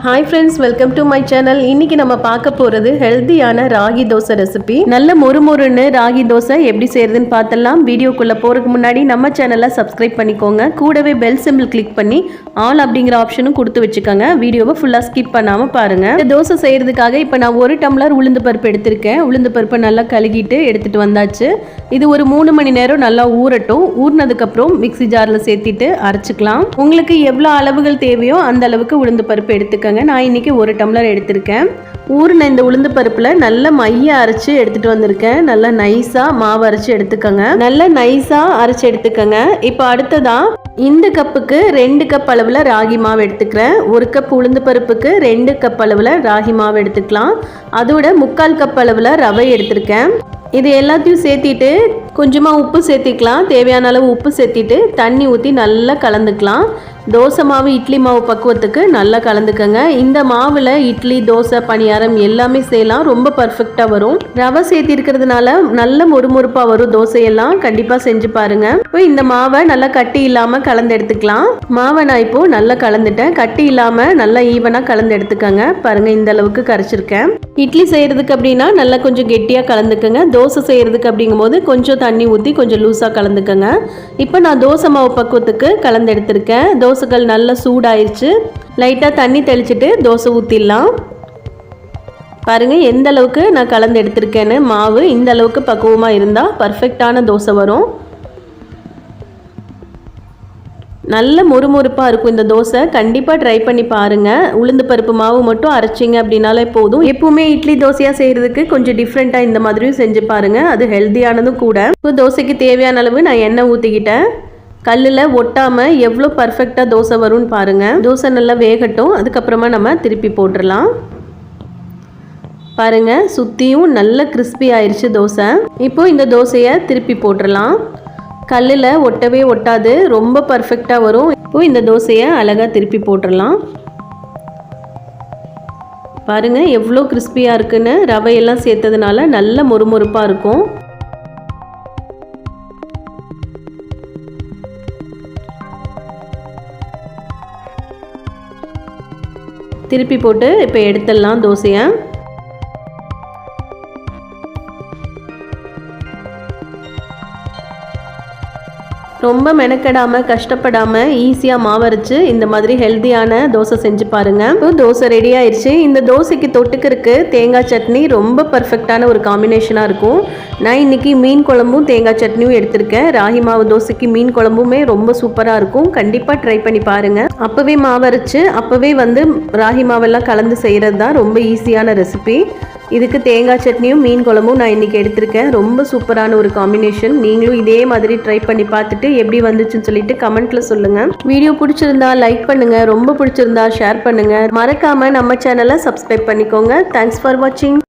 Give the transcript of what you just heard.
Hi friends, welcome to my channel. இன்னைக்கு நம்ம பார்க்க போகிறது ஹெல்த்தியான ராகி தோசை ரெசிபி. நல்ல மொறுமொறுன்னு ராகி தோசை எப்படி செய்யறதுன்னு பார்த்தலாம். வீடியோக்குள்ளே போகிறதுக்கு முன்னாடி நம்ம சேனலை சப்ஸ்கிரைப் பண்ணிக்கோங்க. கூடவே பெல் சிம்பிள் கிளிக் பண்ணி ஆல் அப்படிங்கிற ஆப்ஷனும் கொடுத்து வச்சுக்கோங்க. வீடியோவை ஃபுல்லாக ஸ்கிப் பண்ணாமல் பாருங்கள். இந்த தோசை செய்கிறதுக்காக இப்போ நான் 1 டம்ளர் உளுந்து பருப்பு எடுத்திருக்கேன். உளுந்து பருப்பை நல்லா கழுகிட்டு எடுத்துகிட்டு வந்தாச்சு. இது ஒரு 3 மணி நேரம் நல்லா ஊறட்டும். ஊறினதுக்கப்புறம் மிக்சி ஜாரில் சேர்த்திட்டு அரைச்சிக்கலாம். உங்களுக்கு எவ்வளோ அளவுகள் தேவையோ அந்த அளவுக்கு உளுந்து பருப்பு எடுத்துக்கோங்க. நான் இன்னைக்கு 1 டம்ளர் எடுத்திருக்கேன். ஊறின இந்த உளுந்து பருப்புல நல்ல மைய அரைச்சு எடுத்துட்டு வந்திருக்கேன். நல்லா நைஸா மாவு அரைச்சு எடுத்துக்கோங்க. நல்லா நைஸா அரைச்சு எடுத்துக்கோங்க. இப்போ அடுத்ததா இந்த கப்புக்கு 2 கப் அளவுல ராகி மாவு எடுத்துக்கிறேன். 1 கப் உளுந்து பருப்புக்கு 2 கப் அளவுல ராகி மாவு எடுத்துக்கலாம். அதோட 3/4 கப் அளவுல ரவை எடுத்திருக்கேன். இது எல்லாத்தையும் சேர்த்திட்டு கொஞ்சமாக உப்பு சேர்த்திக்கலாம். தேவையான அளவு உப்பு சேர்த்திட்டு தண்ணி ஊற்றி நல்லா கலந்துக்கலாம். தோசை மாவு இட்லி மாவு பக்குவத்துக்கு நல்லா கலந்துக்கங்க. இந்த மாவில் இட்லி, தோசை, பணியாரம் எல்லாமே செய்யலாம். ரொம்ப பர்ஃபெக்டாக வரும். ரவை சேர்த்தி இருக்கிறதுனால நல்ல மொறுமொறுப்பாக வரும். தோசையெல்லாம் கண்டிப்பாக செஞ்சு பாருங்க. இப்போ இந்த மாவை நல்லா கட்டி இல்லாமல் கலந்து எடுத்துக்கலாம். மாவை நான் இப்போ நல்லா கலந்துட்டேன். கட்டி இல்லாமல் நல்லா ஈவனாக கலந்து எடுத்துக்கங்க. பாருங்க, இந்த அளவுக்கு கரைச்சிருக்கேன். இட்லி செய்யறதுக்கு அப்படின்னா நல்லா கொஞ்சம் கெட்டியாக கலந்துக்கங்க. தோசை செய்யறதுக்கு அப்படிங்கும்போது கொஞ்சம் தண்ணி ஊற்றி கொஞ்சம் லூஸாக கலந்துக்கங்க. இப்போ நான் தோசை மாவு பக்குவத்துக்கு கலந்து எடுத்திருக்கேன். தோசைகள் நல்லா சூடாயிருச்சு. லைட்டாக தண்ணி தெளிச்சுட்டு தோசை ஊற்றிடலாம். பாருங்கள் எந்த அளவுக்கு நான் கலந்து எடுத்திருக்கேன்னு. மாவு இந்த அளவுக்கு பக்குவமாக இருந்தால் பர்ஃபெக்டான தோசை வரும். நல்ல மொறுமொறுப்பாக இருக்கும் இந்த தோசை. கண்டிப்பாக ட்ரை பண்ணி பாருங்கள். உளுந்து பருப்பு மாவு மட்டும் அரைச்சிங்க அப்படின்னாலே போதும். எப்பவுமே இட்லி தோசையாக செய்கிறதுக்கு கொஞ்சம் டிஃப்ரெண்ட்டாக இந்த மாதிரியும் செஞ்சு பாருங்கள். அது ஹெல்த்தியானதும் கூட. இப்போ தோசைக்கு தேவையான அளவு நான் எண்ணெய் ஊற்றிக்கிட்டேன். கல்லில் ஒட்டாமல் எவ்வளோ பர்ஃபெக்டாக தோசை வரும்னு பாருங்கள். தோசை நல்லா வேகட்டும். அதுக்கப்புறமா நம்ம திருப்பி போட்டுடலாம். பாருங்கள், சுற்றியும் நல்ல கிறிஸ்பி ஆயிடுச்சு தோசை. இப்போ இந்த தோசையை திருப்பி போட்டுடலாம். கல்லில் ஒட்டவே ஒட்டாது, ரொம்ப பர்ஃபெக்டாக வரும். இப்போ இந்த தோசையை அழகாக திருப்பி போட்டுடலாம். பாருங்கள் எவ்வளோ கிறிஸ்பியாக இருக்குன்னு. ரவையெல்லாம் சேர்த்ததுனால நல்ல மொறுமொறுப்பாக இருக்கும். திருப்பி போட்டு இப்போ எடுத்துடலாம் தோசையை. ரொம்ப மெனக்கெடாமல் கஷ்டப்படாமல் ஈஸியாக மாவரைச்சு இந்த மாதிரி ஹெல்த்தியான தோசை செஞ்சு பாருங்கள். இப்போ தோசை ரெடி ஆயிடுச்சு. இந்த தோசைக்கு தொட்டுக்கிறதுக்கு தேங்காய் சட்னி ரொம்ப பர்ஃபெக்டான ஒரு காம்பினேஷனாக இருக்கும். நான் இன்றைக்கி மீன் குழம்பும் தேங்காய் சட்னியும் எடுத்திருக்கேன். ராகி மாவு தோசைக்கு மீன் குழம்புமே ரொம்ப சூப்பராக இருக்கும். கண்டிப்பாக ட்ரை பண்ணி பாருங்கள். அப்போவே மாவரைச்சு அப்போவே ராகி மாவெல்லாம் கலந்து செய்கிறது தான் ரொம்ப ஈஸியான ரெசிபி. இதுக்கு தேங்காய் சட்னியும் மீன் குழம்பும் நான் இன்றைக்கி எடுத்திருக்கேன். ரொம்ப சூப்பரான ஒரு காம்பினேஷன். நீங்களும் இதே மாதிரி ட்ரை பண்ணி பார்த்துட்டு எப்படி வந்துச்சுன்னு சொல்லிட்டு கமெண்ட்டில் சொல்லுங்கள். வீடியோ பிடிச்சிருந்தா லைக் பண்ணுங்கள். ரொம்ப பிடிச்சிருந்தா ஷேர் பண்ணுங்கள். மறக்காமல் நம்ம சேனலை சப்ஸ்கிரைப் பண்ணிக்கோங்க. தேங்க்ஸ் ஃபார் வாட்சிங்.